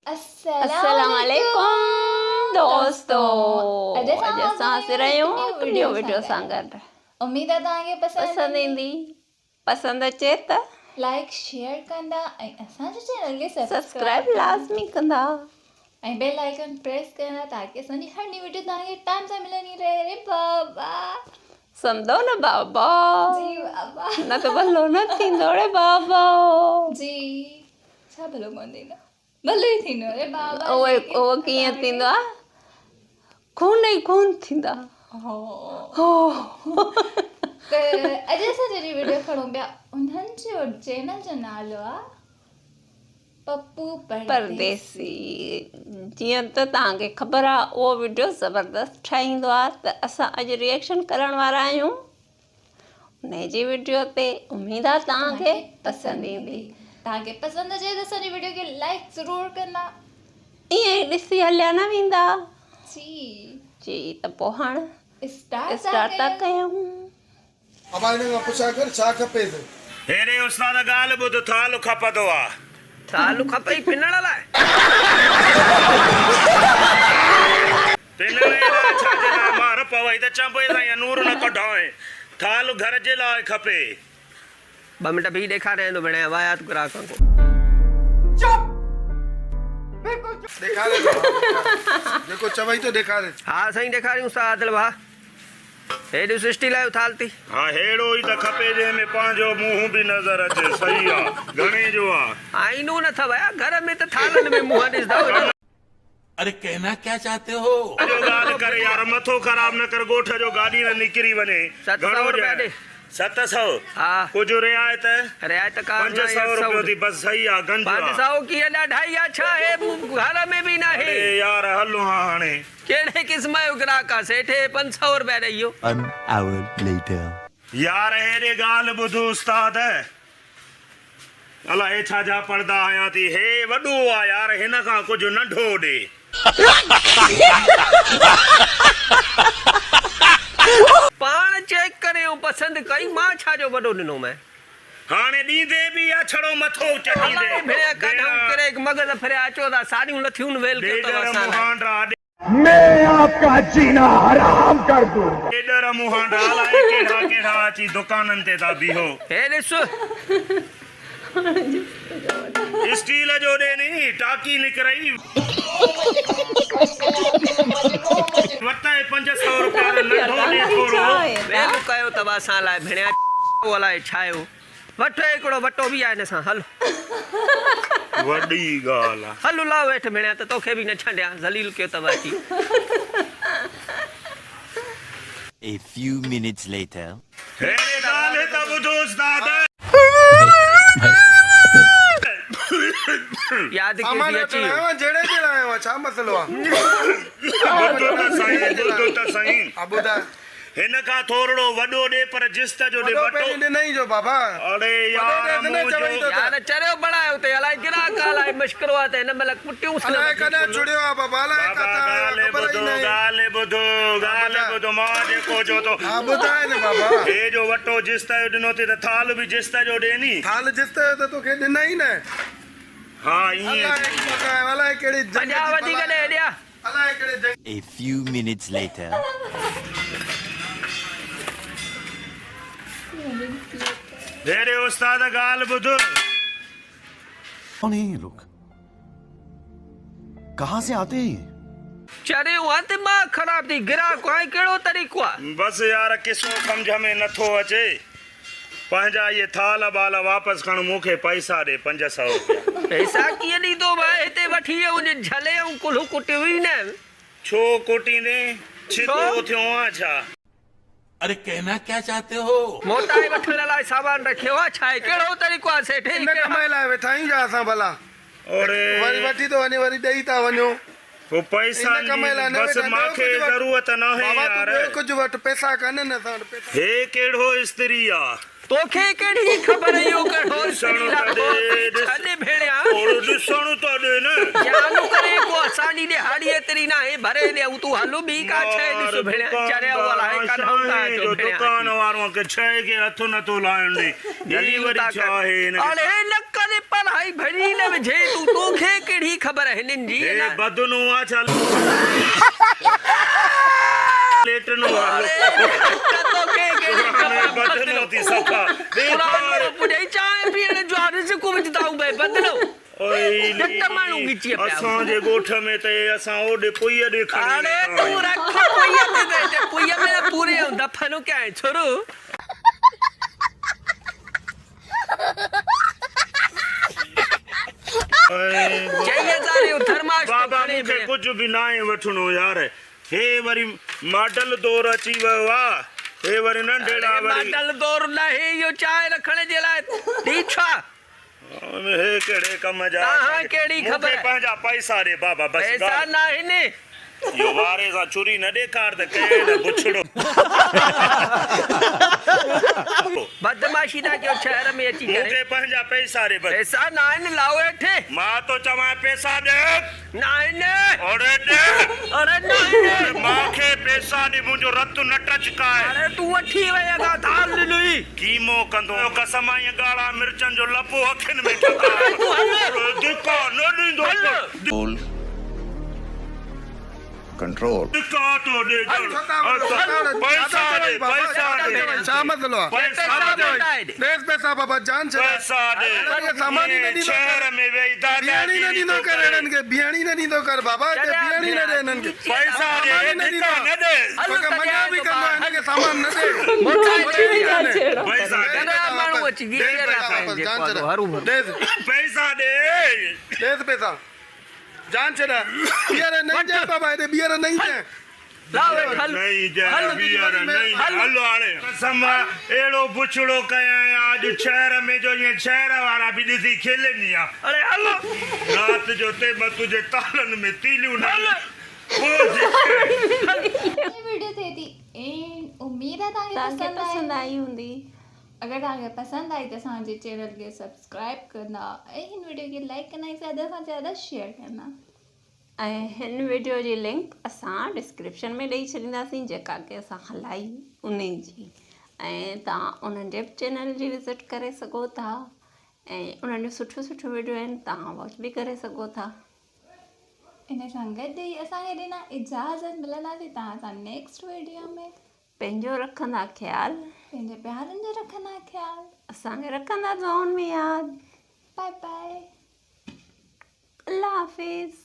अस्सलामुअलैकुम दोस्तों, अॼु असां हाज़िर आहियूं न्यू वीडियो सां गॾु। उम्मीद आहे तव्हांखे पसंदि ईंदी। पसंदि अचे त लाइक शेयर कंदा ऐं असांजे चैनल खे सब्सक्राइब लाज़मी कंदा ऐं बेल आइकन प्रेस कंदा ताकि असांजी हर न्यू वीडियो तव्हांखे टाइम सां मिलंदी रहे। रे बाबा सम्झो न बाबा, जी बाबा, न त भलो न थींदो रे बाबा। जी छा भलो कोन थींदो, भलो ई थींदो रे बाबा। उहो कीअं थींदो आहे, खून ई खून थींदा। त अॼु असां जहिड़ी वीडियो खणूं पिया, उन्हनि जो चैनल जो नालो आहे पप्पू परदेसी। जीअं त तव्हांखे ख़बर आहे उहो वीडियो ज़बरदस्त ठाहींदो आहे, त असां अॼु रिएक्शन करण वारा आहियूं उनजी वीडियो ते। उमेद आहे तव्हांखे पसंदि ईंदी। तव्हांखे पसंदि अचे त असांजी वीडियो खे लाइक ज़रूरु कंदा। ईअं ई ॾिसी हलिया न वेंदा। जी त पोइ हाणे स्टार्ट था कयूं। अब आने का पुछा कर छा खपे तो हेरे उस्ताद ॻाल्हि ॿुध, थाल खपंदो आहे। थाल खपई पिनण लाइ? पिनण लाइ छाजे लाइ? मार पवई त चंबे ताईं नूर न कढाए। थाल घर जे लाइ खपे। 2 मिंट भी ॾेखारे थो भेण, वायात ग्राहकनि को। दिखारे देखो चवई तो दिखारे। हा साईं ॾेखारियूं सा आदिल भाउ। हेॾी सृष्टि लाइ थाल थी। हा हेड़ो ई त खपे जंहिंमें पंहिंजो मुंहुं बि नज़र अचे। सही आहे, घणे जो आहे? आईनो न अथव घर में त थालनि में मुंहुं ॾिसंदा। अरे कहना क्या चाहते हो? जो ॻाल्हि करे यार, मथो ख़राब न कर, ॻोठ जो गाॾी न निकिरी वञे। 700 रुपया ॾे। 700? हा कुझु रियायत? रियायत का 500 रुपयो थी बस। सही आहे, गंज 500 की ॾाढाई आहे छा? हे घर में बि न आहे यार। हलो हाणे कहिड़े क़िस्म जो ग्राहक आहे सेठे? 500 रुपया ॾे इहो। An hour later. यार हेॾे ॻाल्हि ॿुधो उस्ताद, अलाए छा जा पर्दा आया थी। हे वॾो आहे यार, हिन खां कुझु नंढो ॾे। पाण चेक करियो, पसंदि कई। मां छा जो वॾो ॾिनो मैं? हाणे ॾींदे बि या छड़ो मथो चटींदे? भेण कढूं करे मगज़ फिरे अचो था, साड़ियूं लथियूं वेल के तो असां। मैं आपका जीना हराम कर दूं। एडर मुहांडा अलाए केड़ा केड़ा अची दुकानन ते ता बीहो। हे ॾिस स्टील जो ॾे नी, टाकी निकरई। वटाए 500 रुपया नंढो ॾे थोरो। वेल कयो तव असां लाइ भेण, अलाए छायो। वठो हिकिड़ो वटो बि आहे न सां। हल वॾी ॻाल्हि आहे। हल लाओ वेठ भेण, त तोखे बि न छॾियां। ज़लील कयो तव अची। A few minutes later. हे ॻाल्हि त ॿुधो उस्ताद। याद सामान के अची जेड़े जेड़ा आयो छा मसलो आ? ॿुधो त सही। अबुदा हिन खां थोरो वॾो ॾे, पर जिस्त जो ॾे। वॾो नहीं जो बाबा। अरे यार यार चरियो बणायो ते अलाए ग्राहक अलाए मुश्किल आहे त हिन महिल कुटियूं अलाए कॾहिं जुड़ियो आहे बाबा। अलाए ॻाल्हि ॿुधो मां जेको जो तो। हा ॿुधाए न बाबा। हे जो वटो जिस्त जो ॾिनो थी त थाल बि जिस्त जो ॾे नी। थाल जिस्त जो त तोखे ॾिना ई न। हा ईअं अलाए कहिड़ी मजा वधीक ॾे ॾिया। अलाए कहिड़े A few minutes later. हेरे उस्ताद ॻाल्हि ॿुध। कौन है ये लोग? कहाँ से आते हैं? चरियो आहे दिमाग़ ख़राब थी। ग्राहक आहे कहिड़ो तरीक़ो आहे? बस यार किसो सम्झ में नथो अचे। पंहिंजा ये थाल बाल वापसि खण, मूंखे पैसा ॾे 500 रुपया। पैसा कीअं ॾींदो भाई? हिते वठी वञे झले ऐं कुल्हू कुटियूं ई न। छो कुटींदे? छितो थियो आहे छा? अरे कहना क्या चाहते हो? मोटाई वठण लाइ सामान रखियो आहे छा? कहिड़ो तरीक़ो आहे सेठ? इन कमाए लाइ वेठा आहियूं छा असां भला? अरे वरी वठी तो वञे, वरी ॾेई था वञो। वो पैसा बस मांखे ज़रूरत न है यार। कुछ वट पैसा काने न सां पैसा। हे केड़ो स्त्री आ? तोखे केड़ी खबर इहो कहिड़ो ॾिसण त ॾे, छॾे भेणिया। और ॾिसण त ॾे न। जानो करे को असां असांजी दिहाड़ी एतिरी न आहे भरे ॾियूं तूं हलो ॿी का शइ ॾिस भेण चरिया वाला आहे कढूं था जो दुकान वारों के छह के हथ नथो लाइण ॾे जल्दी वरी उता छा आहे हिन खे? अरे न करे पर हाई भरी न विझे तूं तोखे कहिड़ी ख़बर है हिननि जी ए बदनो आ चल लेटनो वालो तोखे कहिड़ी ख़बर बदनो थी सफा पुरानो पुॼाई चांहि पीअण जो हारिस को विझदाऊं भई बदलो ओए ॾट माण्हू ॻिची पिया असांजे ॻोठ में त असां ओॾे पुई ॾे अरे तूं रख पुईअ ते पुईअ में पूरे दफ़नो क्या है छोरो बाबा मूंखे कुझु बि न आहे वठणो यार हे वरी मॉडल दौर अची वियो आहे हे वरी नंढेड़ा वरी मॉडल दौर न हे इहो चांहि रखण जे लाइ ॾी छा हे कहिड़े कम जा तव्हां कहिड़ी ख़बर मूंखे पंहिंजा पैसा ॾे बाबा बस पैसा न आहिनि इहो वारे सां छुरी न ॾेखार त कहिड़े न बुछड़ो बदमाशी था कयो शहर में अची करे मूंखे पंहिंजा पैसा ॾे बस पैसा न आहिनि लाओ हेठि मां तो चवां पैसा ॾे न आहिनि अरे ॾे अरे न आहिनि मूंखे पैसा ॾे मुंहिंजो रतु न टचकाए अरे तूं वठी वई का थाल ॾिनई कीमो कंदो कसम आई ॻाढ़ा मिर्चनि जो लपो अखियुनि में ठकाए तूं हल धिका न ॾींदो कंट्रोल धिका तो ॾे पैसा ॾे पैसा ॾे छा मसलो आहे पैसा ॾे देश पैसा बाबा जान छॾ पैसा ॾे अरे सामान ही न ॾींदो शहर में वेही बिहाणी न ॾींदो कर हिननि खे बिहाणी न ॾींदो कर बाबा बिहाणी न ॾे हिननि खे पैसा ॾे धिका न ॾे तोखे मना बि कंदो हिन खे सामान न ॾे पैसा ॾे माण्हू अची गिर पैसा ॾे पैसा जान छॾ ॿीहर नहीं जाए बाबा हेॾे ॿीहर नहीं जाए लाओ हल नहीं जाए ॿीहर नहीं हलो हाणे कसम अहिड़ो बुछड़ो कयां अॼु शहर में जो ईअं शहर वारा बि ॾिसी खेलनि या अरे हलो राति जो ते तुंहिंजे तालनि में तीलियूं न ये वीडियो थे थी एंड उम्मीद है तव्हांखे पसंद आई हूंदी अगर तव्हांखे पसंद आई तो असांजे चैनल के सब्सक्राइब करना इन वीडियो के लाइक करना ज़्यादा से ज़्यादा शेयर करना ऐं हिन वीडियो जी लिंक असां डिस्क्रिप्शन में ॾेई छॾींदासीं जेका की असां हलाई उन जी ऐं तव्हां उन्हनि जे चैनल जी विज़िट करे सघो था ऐं उन्हनि जो सुठो वीडियो आहिनि तव्हां वॉच बि करे सघो था इन सां गॾु ई असांखे ॾिना इजाज़त मिलंदासीं तव्हां सां नेक्स्ट वीडियो में पंहिंजो रखंदा ख़्यालु पंहिंजे प्यारनि जो रखंदा ख़्यालु असांखे रखंदा ज़ोन में यादि बाय बाय अल्लाह हाफ़िज़